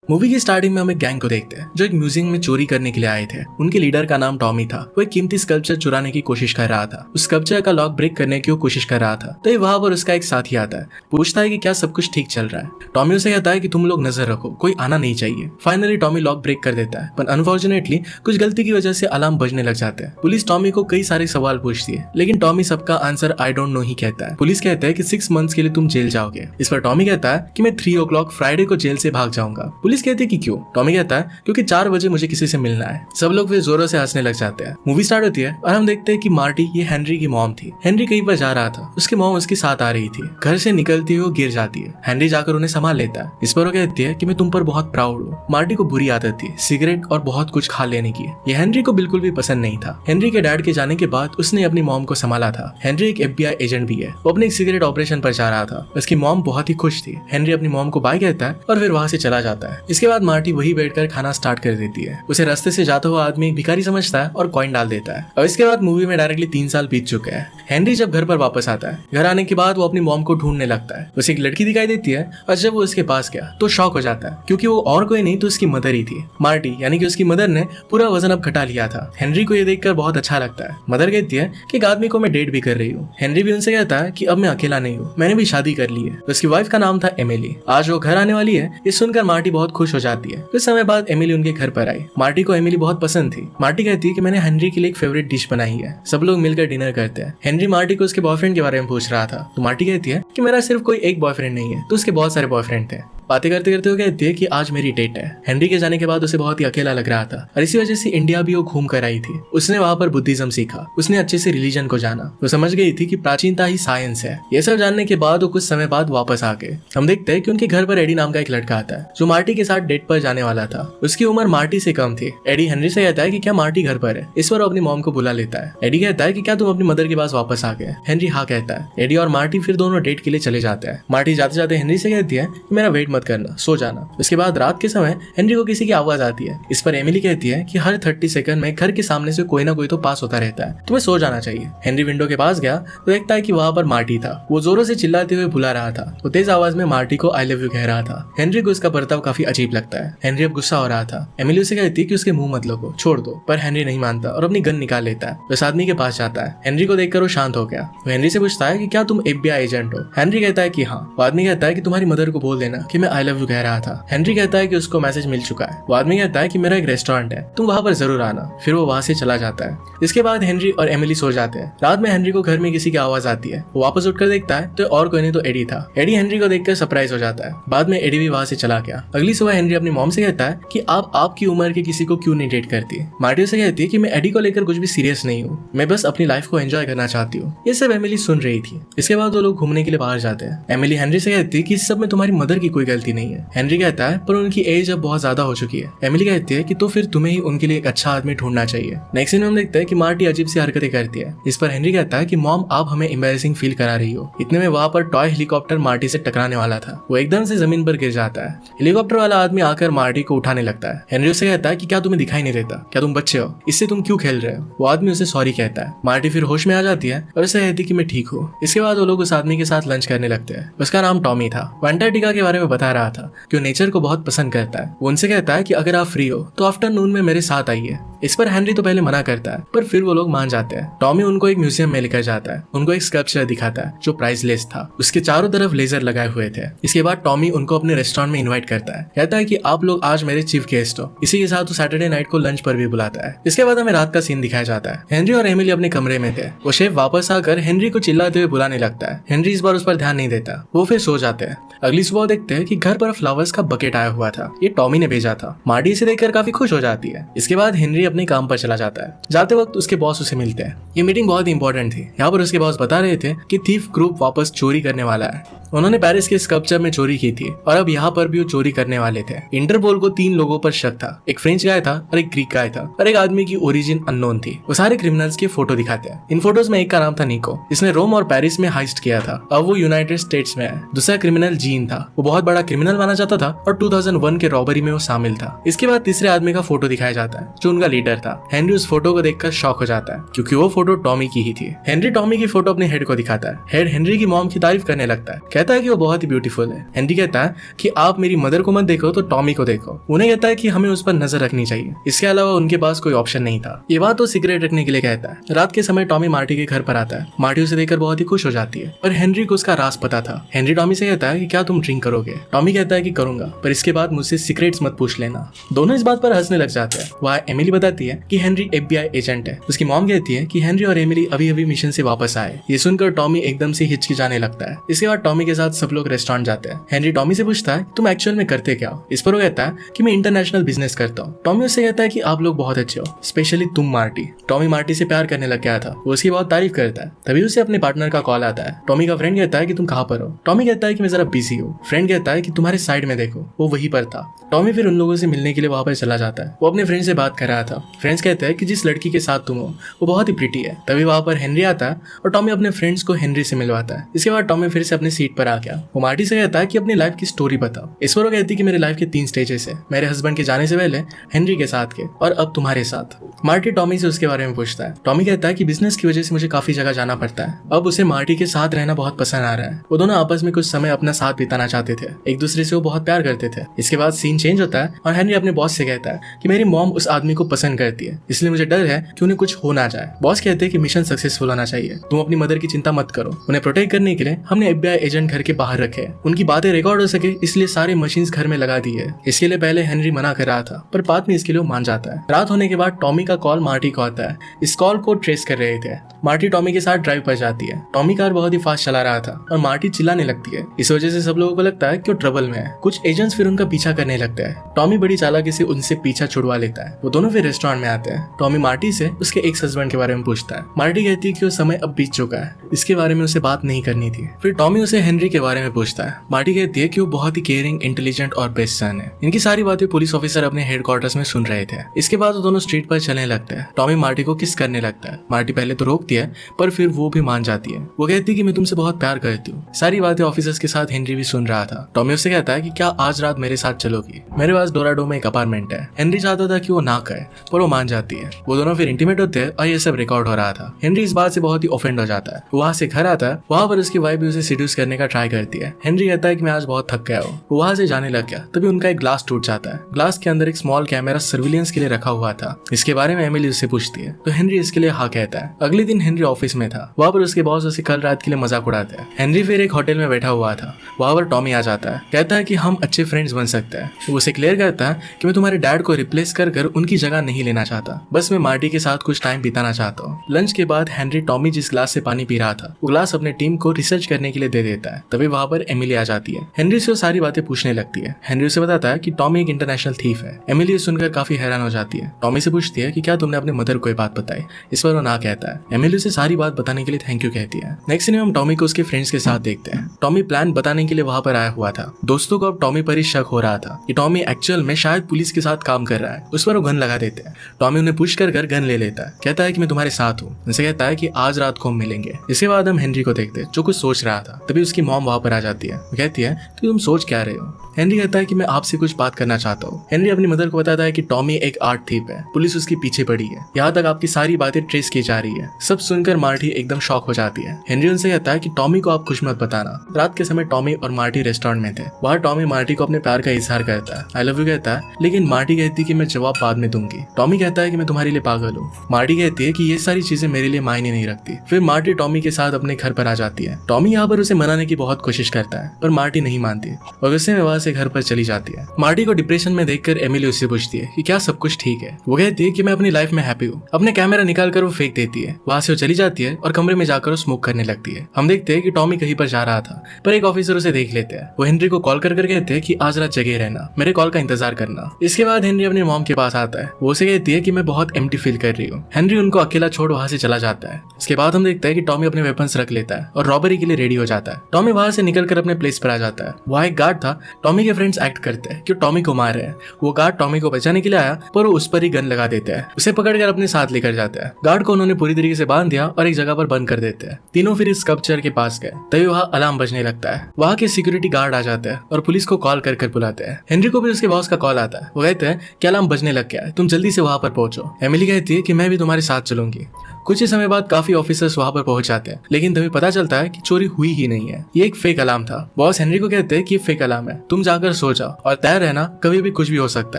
Movie की starting में हम एक गैंग को देखते हैं जो एक म्यूजियम में चोरी करने के लिए आए थे। उनके लीडर का नाम टॉमी था। वो एक कीमती स्कल्पचर चुराने की कोशिश कर रहा था। उस स्कल्पचर का लॉक ब्रेक करने की वो कोशिश कर रहा था। तो वहां पर उसका एक साथी आता है, पूछता है कि क्या सब कुछ ठीक चल रहा है। टॉमी उसे कहता है कि तुम लोग नजर रखो, कोई आना नहीं चाहिए। फाइनली टॉमी लॉक ब्रेक कर देता है, पर अनफॉर्चुनेटली कुछ गलती की वजह से अलार्म बजने लग जाते हैं। पुलिस टॉमी को कई सारे सवाल पूछती है, लेकिन टॉमी सबका आंसर आई डोंट नो ही कहता है। पुलिस कहता है कि 6 मंथ्स के लिए तुम जेल जाओगे। इस पर टॉमी कहता है कि मैं 3 o'clock फ्राइडे को जेल से भाग जाऊंगा। पुलिस कहती है कि क्यों? टॉमी कहता है क्योंकि 4 बजे मुझे किसी से मिलना है। सब लोग फिर जोरों से हंसने लग जाते हैं। मूवी स्टार्ट होती है और हम देखते हैं कि मार्टी ये हेनरी की मॉम थी। हेनरी कहीं पर जा रहा था, उसकी मॉम उसके साथ आ रही थी। घर से निकलती हुई वो गिर जाती है। हेनरी जाकर उन्हें संभाल लेता है। इस पर वो कहती है कि मैं तुम पर बहुत प्राउड हूँ। मार्टी को बुरी आदत थी सिगरेट और बहुत कुछ खा लेने की। ये हेनरी को बिल्कुल भी पसंद नहीं था। हेनरी के डैड के जाने के बाद उसने अपनी मॉम को संभाला था। हेनरी एक FBI एजेंट भी है। वो अपने एक सिगरेट ऑपरेशन पर जा रहा था। उसकी मॉम बहुत ही खुश थी। हेनरी अपनी मॉम को बाय कहता है और फिर वहां से चला जाता है। इसके बाद मार्टी वही बैठकर खाना स्टार्ट कर देती है। उसे रास्ते से जाता हुआ आदमी भिखारी समझता है और कॉइन डाल देता है। और इसके बाद मूवी में डायरेक्टली 3 साल बीत चुके हैं। हेनरी जब घर पर वापस आता है, घर आने के बाद वो अपनी मॉम को ढूंढने लगता है। उसे एक लड़की दिखाई देती है और जब वो उसके पास गया तो शॉक हो जाता है, क्योंकि वो और कोई नहीं तो उसकी मदर ही थी। मार्टी यानी कि उसकी मदर ने पूरा वजन अब घटा लिया था। हेनरी को ये देखकर बहुत अच्छा लगता है। मदर कहती है कि एक आदमी को मैं डेट भी कर रही हूँ। हेनरी भी उनसे कहता है कि अब मैं अकेला नहीं हूँ, मैंने भी शादी कर ली है। उसकी वाइफ का नाम था एमिली। आज वो घर आने वाली है। ये सुनकर मार्टी बहुत खुश हो जाती है। कुछ समय बाद एमिली उनके घर पर आई। मार्टी को एमिली बहुत पसंद थी। मार्टी कहती है कि मैंने हेनरी के लिए एक फेवरेट डिश बनाई है। सब लोग मिलकर डिनर करते हैं। हेनरी मार्टी को उसके बॉयफ्रेंड के बारे में पूछ रहा था, तो मार्टी कहती है कि मेरा सिर्फ कोई एक बॉयफ्रेंड नहीं है, तो उसके बहुत सारे बॉयफ्रेंड थे। बातें करते करते वो कहती है कि आज मेरी डेट है। हेनरी के जाने के बाद उसे बहुत ही अकेला लग रहा था और इसी वजह से इंडिया भी वो घूम कर आई थी। उसने वहां पर बुद्धिज्म सीखा। उसने अच्छे से रिलीजन को जाना। वो समझ गई थी कि प्राचीनता ही साइंस है। ये सब जानने के बाद वो कुछ समय बाद वापस आ गए। हम देखते हैं कि उनके घर पर एडी नाम का एक लड़का आता है जो मार्टी के साथ डेट पर जाने वाला था। उसकी उम्र मार्टी से कम थी। एडी हेनरी से कहता है कि क्या मार्टी घर पर है। इस पर वो अपनी मॉम को बुला लेता है। एडी कहता है कि क्या तुम अपनी मदर के पास वापस आ गए। हेनरी हाँ कहता है। एडी और मार्टी फिर दोनों डेट के लिए चले जाते हैं। मार्टी जाते जाते हेनरी से कहती है कि मेरा वेट मत करना, सो जाना। उसके बाद रात के समय हेनरी को किसी की आवाज आती है। इस पर एमिली कहती है कि हर 30 सेकंड में घर के सामने से कोई ना कोई तो पास होता रहता है, तुम्हें सो जाना चाहिए। हेनरी विंडो के पास गया तो देखता है कि वहां पर मार्टी था। वो जोरों से चिल्लाते हुए बुला रहा था। वो तेज आवाज में मार्टी को आई लव यू कह रहा था। हेनरी को उसका बर्ताव काफी अजीब लगता है। हेनरी अब गुस्सा हो रहा था। एमिली उसे कहती है कि उसके मुंह मत लगो, छोड़ दो, पर हेनरी नहीं मानता और अपनी गन निकाल लेता है। उस आदमी के पास जाता है। हेनरी को देखकर वो शांत हो गया। वो हेनरी से पूछता है कि क्या तुम FBI एजेंट हो। हेनरी कहता है कि हाँ। वो आदमी कहता है कि तुम्हारी मदर को बोल देना कि मैं आई लव यू कह रहा था। हेनरी कहता है कि उसको मैसेज मिल चुका है। वो आदमी कहता है कि मेरा एक रेस्टोरेंट है, तुम वहां पर जरूर आना। फिर वो वहां से चला जाता है। इसके बाद हेनरी और एमिली सो जाते हैं। रात में हेनरी को घर में किसी की आवाज आती है। वो वापस उठकर देखता है तो और कोई नहीं तो एडी था। एडी हेनरी को देखकर सरप्राइज हो जाता है। बाद में एडी भी वहां से चला गया। अगली सुबह हेनरी अपनी मॉम से कहता है कि आप आपकी उम्र के किसी को क्यों नहीं डेट करती। मार्टी से कहती है कि मैं एडी को लेकर कुछ भी सीरियस नहीं हूँ, मैं बस अपनी लाइफ को एंजॉय करना चाहती हूँ। ये सब एमिली सुन रही थी। इसके बाद वो लोग घूमने के लिए बाहर जाते हैं। एमिली हेनरी से कहती है कि इस सब में तुम्हारी मदर की कोई गलती नहीं है। हेनरी कहता है पर उनकी एज अब बहुत ज्यादा हो चुकी है। एमिली कहती है कि तो फिर तुम्हें ही उनके लिए एक अच्छा आदमी ढूंढना चाहिए। नेक्स्ट सीन में हम देखते हैं कि मार्टी अजीब सी हरकतें करती है। इस पर हेनरी कहता है कि मॉम आप हमें एम्बैरेसिंग फील करा रही हो। इतने में वहां पर टॉय हेलीकॉप्टर मार्टी से टकराने वाला था। वो एकदम से जमीन पर गिर जाता है। हेलीकॉप्टर वाला आदमी आकर मार्टी को उठाने लगता है। हेनरी उसे कहता है कि क्या तुम्हें दिखाई नहीं देता, क्या तुम बच्चे हो, इससे तुम क्यों खेल रहे हो। वो आदमी उसे सॉरी कहता है। मार्टी फिर होश में आ जाती है और उसे कहती है कि मैं ठीक हूँ। इसके बाद वो लोग उस आदमी के साथ लंच करने लगते हैं। उसका नाम टॉमी था। वो अंटार्कटिका के बारे में बता रहा था कि वो नेचर को बहुत पसंद करता है। वो उनसे कहता है कि अगर आप फ्री हो तो आफ्टरनून में मेरे साथ आइए। इस पर हेनरी तो पहले मना करता है, पर फिर वो लोग मान जाते हैं। टॉमी उनको एक म्यूजियम में लेकर जाता है। उनको एक स्कल्पचर दिखाता है जो प्राइसलेस था। उसके चारों तरफ लेजर लगाए हुए थे। इसके बाद टॉमी उनको अपने रेस्टोरेंट में इनवाइट करता है। कहता है कि आप लोग आज मेरे चीफ गेस्ट हो। इसी के साथ वो सैटरडे नाइट को लंच पर भी बुलाता है। इसके बाद हमें रात का सीन दिखाया जाता है। हेनरी और एमिली अपने कमरे में थे। वो शेफ वापस आकर हेनरी को चिल्लाते हुए बुलाने लगता है। हेनरी इस बार उस पर ध्यान नहीं देता। वो फिर सो जाते हैं। अगली सुबह देखते हैं कि घर पर फ्लावर्स का बकेट आया हुआ था। ये टॉमी ने भेजा था। मार्टी इसे देखकर काफी खुश हो जाती है। इसके बाद हेनरी अपने काम पर चला जाता है। जाते वक्त उसके बॉस उसे मिलते हैं। ये मीटिंग बहुत इंपॉर्टेंट थी। यहाँ पर उसके बॉस बता रहे थे कि थीफ ग्रुप वापस चोरी करने वाला है। उन्होंने पेरिस के स्कल्पचर में चोरी की थी और अब यहाँ पर भी वो चोरी करने वाले थे। इंटरपोल को 3 लोगों पर शक था। एक फ्रेंच गाय था और एक ग्रीक गाय था और एक आदमी की ओरिजिन अननोन थी। वो सारे क्रिमिनल्स के फोटो दिखाते हैं। इन फोटोज में एक का नाम था निको, जिसने रोम और पेरिस में हाइस्ट किया था। अब वो यूनाइटेड स्टेट्स में है। दूसरा क्रिमिनल जीन था। वो बहुत बड़ा क्रिमिनल माना जाता था और 2001 के रॉबरी में वो शामिल था। इसके बाद तीसरे आदमी का फोटो दिखाया जाता है जो उनका लीडर था। हेनरी उस फोटो को देखकर शॉक हो जाता है क्योंकि वो फोटो टॉमी की ही थी। हेनरी टॉमी की फोटो अपने हेड को दिखाता है। हेड हेनरी की मॉम की तारीफ करने लगता है, कहता है कि वो बहुत ही ब्यूटीफुल है। हेनरी कहता है कि आप मेरी मदर को मत देखो तो टॉमी को देखो। उन्हें कहता है कि हमें उस पर नजर रखनी चाहिए, इसके अलावा उनके पास कोई ऑप्शन नहीं था। ये बात वो सिगरेट रखने के लिए कहता है। रात के समय टॉमी मार्टी के घर पर आता है। मार्टी उसे देखकर बहुत ही खुश हो जाती है और हेनरी को उसका राज पता था। हेनरी टॉमी से कहता है कि क्या तुम ड्रिंक करोगे? टॉमी कहता है कि करूंगा, पर इसके बाद मुझसे सीक्रेट्स मत पूछ लेना। दोनों इस बात पर हंसने लग जाते हैं। वहाँ एमिली बताती है कि हेनरी FBI एजेंट है। उसकी मॉम कहती है कि हेनरी और एमिली अभी अभी मिशन से वापस आए। ये सुनकर टॉमी एकदम से हिचकिचाने लगता है। इसके बाद टॉमी के साथ सब लोग रेस्टोरेंट जाते हैं। हेनरी टॉमी से पूछता है तुम एक्चुअल में करते क्या हो? इस पर वो कहता है कि मैं इंटरनेशनल बिजनेस करता हूँ। टॉमी उससे कहता है कि आप लोग बहुत अच्छे हो, स्पेशली तुम मार्टी। टॉमी मार्टी से प्यार करने लग गया था। वो उसकी बहुत तारीफ करता है। तभी उसे अपने पार्टनर का कॉल आता है। टॉमी का फ्रेंड कहता है कि तुम कहाँ पर हो? टॉमी कहता है कि मैं जरा बिजी हूँ। फ्रेंड कहता है कि तुम्हारे साइड में देखो, वो वहीं पर था। टॉमी फिर उन लोगों से मिलने के लिए वहां पर चला जाता है। वो अपने फ्रेंड से बात कर रहा था। फ्रेंड्स कहते हैं कि जिस लड़की के साथ तुम हो वो बहुत ही प्रिटी है। तभी वहां पर हेनरी आता है और टॉमी अपने फ्रेंड्स को हेनरी से मिलवाता है। इसके बाद टॉमी फिर से अपनी सीट पर आ गया। वो मार्टी से कहता है कि अपनी लाइफ की स्टोरी बताओ। इस पर वो कहती है कि मेरे लाइफ के 3 स्टेजेस है, मेरे हस्बैंड के जाने से पहले, हेनरी के साथ के, और अब तुम्हारे साथ। मार्टी टॉमी से उसके बारे में पूछता है। टॉमी कहता है कि बिजनेस की वजह से मुझे काफी जगह जाना पड़ता है। अब उसे मार्टी के साथ रहना बहुत पसंद आ रहा है। वो दोनों आपस में कुछ समय अपना साथ बिताना चाहते थे। एक दूसरे से वो बहुत प्यार करते थे। इसके बाद सीन चेंज होता है और हेनरी अपने बॉस से कहता है कि मेरी मॉम उस आदमी को पसंद करती है, इसलिए मुझे डर है कि उन्हें कुछ हो ना जाए। बॉस कहते हैं कि मिशन सक्सेसफुल होना चाहिए, तुम अपनी मदर की चिंता मत करो। उन्हें प्रोटेक्ट करने के लिए हमने FBI एजेंट घर के बाहर रखे हैं। उनकी बातें रिकॉर्ड हो सके इसलिए सारे मशीन्स घर में लगा दी है। इसके लिए पहले हेनरी मना कर रहा था, पर बाद में इसके लिए मान जाता है। रात होने के बाद टॉमी का कॉल मार्टी को आता है। इस कॉल को ट्रेस कर रहे थे। मार्टी टॉमी के साथ ड्राइव पर जाती है। टॉमी कार बहुत ही फास्ट चला रहा था और मार्टी चिल्लाने लगती है। इस वजह से सब लोगों को लगता है कि वो ट्रबल में है। कुछ एजेंट्स फिर उनका पीछा करने लगते हैं। टॉमी बड़ी चालाकी से उनसे पीछा छुड़वा लेता है। वो दोनों फिर रेस्टोरेंट में आते हैं। टॉमी मार्टी से उसके एक्स हस्बैंड के बारे में पूछता है। मार्टी कहती है कि वो समय अब बीत चुका है, इसके बारे में उसे बात नहीं करनी थी। फिर टॉमी उसे हेनरी के बारे में पूछता है। मार्टी कहती है कि वो बहुत ही केयरिंग, इंटेलिजेंट और बेस्ट सन है। इनकी सारी बातें पुलिस ऑफिसर अपने हेडक्वार्टर्स में सुन रहे थे। इसके बाद वो दोनों स्ट्रीट पर चलने लगते हैं। टॉमी मार्टी को किस करने लगता है। मार्टी पहले तो रोकती है, पर फिर वो भी मान जाती है। वो कहती है कि मैं तुमसे बहुत प्यार करती हूँ। सारी बातें ऑफिसर्स के साथ हेनरी भी सुन रहा था। टॉमी उससे कहता है कि क्या आज रात मेरे साथ चलोगी? मेरे पास डोराडो में एक अपार्टमेंट है। हेनरी चाहता था कि वो ना कहे, पर वो मान जाती है। वो दोनों फिर इंटीमेट होते हैं और ये सब रिकॉर्ड हो रहा था। हेनरी इस बात से बहुत ही ऑफेंड हो जाता है। वहां से घर आता है। वहां पर उसकी वाइफ भी उसे सीड्यूस करने का ट्राई करती है। हेनरी कहता है कि मैं आज बहुत थक गया हूँ। वो वहां से जाने लग गया। तभी उनका एक ग्लास टूट जाता है। ग्लास के अंदर एक स्मॉल कैमरा सर्विलियंस के लिए रखा हुआ था। इसके बारे में एमिली उससे पूछती है तो हेनरी इसके लिए हाँ कहता है। अगले दिन हेनरी ऑफिस में था। वहां पर उसके बॉस उसे कल रात के लिए मजाक उड़ाते हैं। हेनरी फिर एक होटल में बैठा हुआ था। वहां पर टॉमी आ जाता है। कहता है कि हम अच्छे फ्रेंड्स बन सकते हैं। वो उसे क्लियर करता है कि मैं तुम्हारे डैड को रिप्लेस कर उनकी जगह नहीं लेना चाहता, बस मैं मार्टी के साथ कुछ टाइम बिताना चाहता हूँ। लंच के बाद हेनरी टॉमी जिस ग्लास से पानी पी रहा था वो ग्लास अपने टीम को रिसर्च करने के लिए दे देता है। तभी वहां पर एमिली आ जाती है। हेनरी से वो सारी बातें पूछने लगती है। हेनरी उसे बताता है कि टॉमी एक इंटरनेशनल थीफ है। एमिली सुनकर काफी हैरान हो जाती है। टॉमी से पूछती है कि क्या तुमने अपने मदर को ये बात बताई? इस पर वो ना कहता है। एमिली उसे सारी बात बताने के लिए थैंक यू कहती है। नेक्स्ट सीन में हम टॉमी को उसके फ्रेंड्स के साथ देखते हैं। टॉमी प्लान बताने के लिए वहां पर आया हुआ था। दोस्तों को अब टॉमी पर ही शक हो रहा था कि टॉमी एक्चुअल में शायद पुलिस के साथ काम कर रहा है। उस पर वो गन लगा देते हैं। टॉमी उन्हें पुश कर गन ले लेता है। कहता है कि मैं तुम्हारे साथ हूँ। उनसे कहता है कि आज रात को हम मिलेंगे। इसके बाद हम हेनरी को देखते हैं जो कुछ सोच रहा था। तभी उसकी मॉम वहां पर आ जाती है। वो कहती है कि तुम सोच क्या रहे हो? हेनरी कहता है कि मैं आपसे कुछ बात करना चाहता हूँ। हेनरी अपनी मदर को बताता है कि टॉमी एक आर्ट थीफ है, पुलिस उसके पीछे पड़ी है, यहाँ तक आपकी सारी बातें ट्रेस की जा रही है। सब सुनकर मार्टी एकदम शॉक हो जाती है। हेनरी उनसे कहता है कि टॉमी को आप कुछ मत बताना। रात के समय टॉमी और मार्टी रेस्टोरेंट में थे। वहाँ टॉमी मार्टी को अपने प्यार का इजहार करता है, आई लव यू कहता है, लेकिन मार्टी कहती है कि मैं जवाब बाद में दूंगी। टॉमी कहता है कि मैं तुम्हारे लिए पागल हूँ। मार्टी कहती है कि ये सारी चीजें मेरे लिए मायने नहीं रखती। फिर मार्टी टॉमी के साथ अपने घर पर आ जाती है। टॉमी यहाँ पर उसे मनाने की बहुत कोशिश करता है, पर मार्टी नहीं मानती और गुस्से में वहां से घर पर चली जाती है। मार्टी को डिप्रेशन में देखकर एमिली उससे पूछती है कि क्या सब कुछ ठीक है। वो कहती है कि मैं अपनी लाइफ में हैप्पी हूँ। अपने कैमरा निकाल कर वो फेंक देती है। वहां से वो चली जाती है और कमरे में जाकर वो स्मोक करने लगती है। हम देखते हैं कि टॉमी कहीं पर जा रहा था, पर एक ऑफिसर उसे देख लेते हैं। वो हेनरी को कॉल कर कहते हैं कि आज रात जगह रहना, मेरे कॉल का इंतजार करना। इसके बाद हेनरी अपनी मॉम के पास आता है। वो उसे कहती है कि मैं बहुत एम्प्टी फील कर रही हूँ। हेनरी उनको अकेला छोड़ वहां से चला जाता है। इसके बाद हम देखते हैं कि टॉमी अपने वेपन्स रख लेता है और रॉबरी के लिए रेडी हो जाता है। टॉमी वहां से निकलकर अपने प्लेस पर आ जाता है। वहाँ एक गार्ड था। टॉमी के फ्रेंड्स एक्ट करते हैं कि टॉमी को मार रहे हैं। वो गार्ड टॉमी को बचाने के लिए आया, पर वो उस पर ही गन लगा देता है। उसे पकड़कर अपने साथ लेकर जाता है। गार्ड को उन्होंने पूरी तरीके से बांध दिया और एक जगह पर बंद कर देते हैं। तीनों फिर इस स्कल्पचर के पास गए। तभी वहाँ अलार्म बजने लगता है। वहाँ के सिक्योरिटी गार्ड आ जाते हैं और पुलिस को कॉल कर बुलाते हैं। हेनरी को भी उसके बॉस का कॉल आता है। वो कहते हैं कि अलार्म बजने लग गया है, तुम जल्दी जल्दी से वहां पर पहुंचो। एमिली कहती है कि मैं भी तुम्हारे साथ चलूंगी। कुछ ही समय बाद काफी ऑफिसर्स वहां पर पहुंच जाते हैं, लेकिन तभी पता चलता है कि चोरी हुई ही नहीं है, ये एक फेक अलार्म था। बॉस हेनरी को कहते हैं कि ये फेक अलार्म है, तुम जाकर सो जाओ और तैयार रहना, कभी भी कुछ भी हो सकता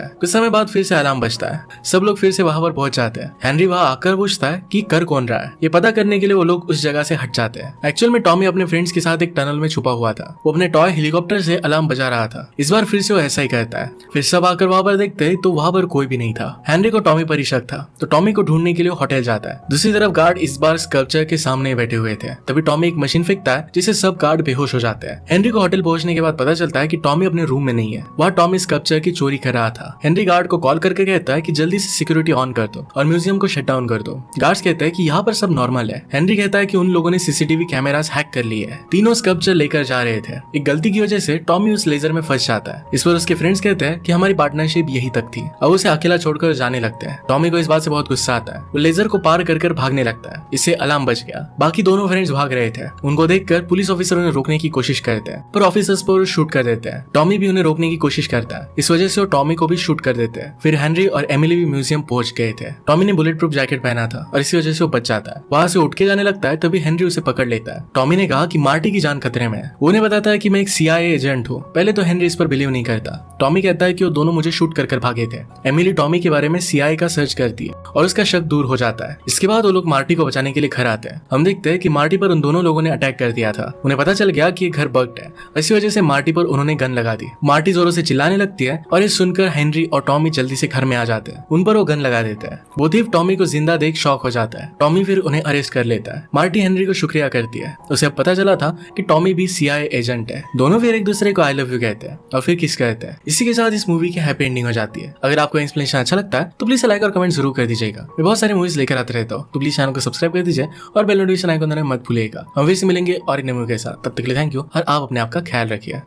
है। कुछ समय बाद फिर से अलार्म बजता है। सब लोग फिर से वहां पर पहुंच जाते हैं। हेनरी वहां आकर पूछता है कि कर कौन रहा है। ये पता करने के लिए वो लोग उस जगह से हट जाते हैं। एक्चुअल में टॉमी अपने फ्रेंड्स के साथ एक टनल में छुपा हुआ था। वो अपने टॉय हेलीकॉप्टर से अलार्म बजा रहा था। इस बार फिर से वो ऐसा ही कहता है। फिर सब आकर वहां पर देखते हैं तो वहां पर कोई भी नहीं था। हेनरी को टॉमी पर ही शक था, तो टॉमी को ढूंढने के लिए होटल जाता है। दूसरी तरफ गार्ड इस बार स्कल्पचर के सामने बैठे हुए थे। तभी टॉमी एक मशीन फेंकता है, जिससे सब गार्ड बेहोश हो जाते हैं। हेनरी को होटल पहुंचने के बाद पता चलता है कि टॉमी अपने रूम में नहीं है। वहाँ टॉमी स्कल्पचर की चोरी कर रहा था। हेनरी गार्ड को कॉल करके कहता है कि जल्दी से सिक्योरिटी ऑन कर दो और म्यूजियम को शट डाउन कर दो। गार्ड्स कहते हैं कि यहाँ पर सब नॉर्मल है। हेनरी कहता है कि उन लोगों ने सीसीटीवी कैमरास हैक कर लिए है। तीनों स्कल्पचर लेकर जा रहे थे। एक गलती की वजह से टॉमी उस लेजर में फंस जाता है। इस पर उसके फ्रेंड्स कहते हैं कि हमारी पार्टनरशिप यही तक थी। अब उसे अकेला छोड़कर जाने लगते हैं। टॉमी को इस बात से बहुत गुस्सा आता है। वो लेजर को पार कर भागने लगता है। इससे अलार्म बच गया। बाकी दोनों फ्रेंड्स भाग रहे थे। उनको देखकर पुलिस ऑफिसर उन्हें रोकने की कोशिश करते हैं, पर ऑफिसर्स पर शूट कर देते हैं। टॉमी भी उन्हें रोकने की कोशिश करता है। इस वजह से वो टॉमी को भी शूट कर देते हैं। फिर हेनरी और एमिली भी म्यूजियम पहुंच गए थे। टॉमी ने बुलेट प्रूफ जैकेट पहना था और इसी वजह से वो बच जाता है। वहां से उठ के जाने लगता है, तभी हेनरी उसे पकड़ लेता है। टॉमी ने कहा कि मार्टी की जान खतरे में है। वो उन्हें बताता है कि मैं एक CIA एजेंट हूँ। पहले तो हेनरी इस पर बिलीव नहीं करता। टॉमी कहता है कि वो दोनों मुझे शूट कर भागे थे। एमिली टॉमी के बारे में CIA का सर्च करती है और उसका शक दूर हो जाता है। इसके बाद वो लोग मार्टी को बचाने के लिए घर आते हैं। हम देखते हैं कि मार्टी पर उन दोनों लोगों ने अटैक कर दिया था। उन्हें पता चल गया कि ये घर बग्ड है। इसी वजह से मार्टी पर उन्होंने गन लगा दी। मार्टी जोरों से चिल्लाने लगती है और ये सुनकर हेनरी और टॉमी जल्दी से घर में आ जाते हैं। उन पर वो गन लगा देते हैं। वो थिएफ टॉमी को जिंदा देख शॉक हो जाता है। टॉमी फिर उन्हें अरेस्ट कर लेता है। मार्टी हेनरी को शुक्रिया करती है। उसे अब पता चला था कि टॉमी भी CIA एजेंट है। दोनों फिर एक दूसरे को आई लव यू कहते हैं और फिर किस कहते हैं। इसी के साथ इस मूवी की हैप्पी एंडिंग हो जाती है। अगर आपको एक्सप्लेनेशन अच्छा लगता है तो प्लीज लाइक और कमेंट जरूर कर दीजिएगा। मैं बहुत सारी मूवीज लेकर आते रहता हूँ, तो प्लीज चैनल को सब्सक्राइब कर दीजिए और बेल नोटिफिकेशन आइकन दबाना मत भूलिएगा। हम फिर से मिलेंगे और इन मूवी के साथ। तब तक के लिए थैंक यू और आप अपने आप का ख्याल रखिए।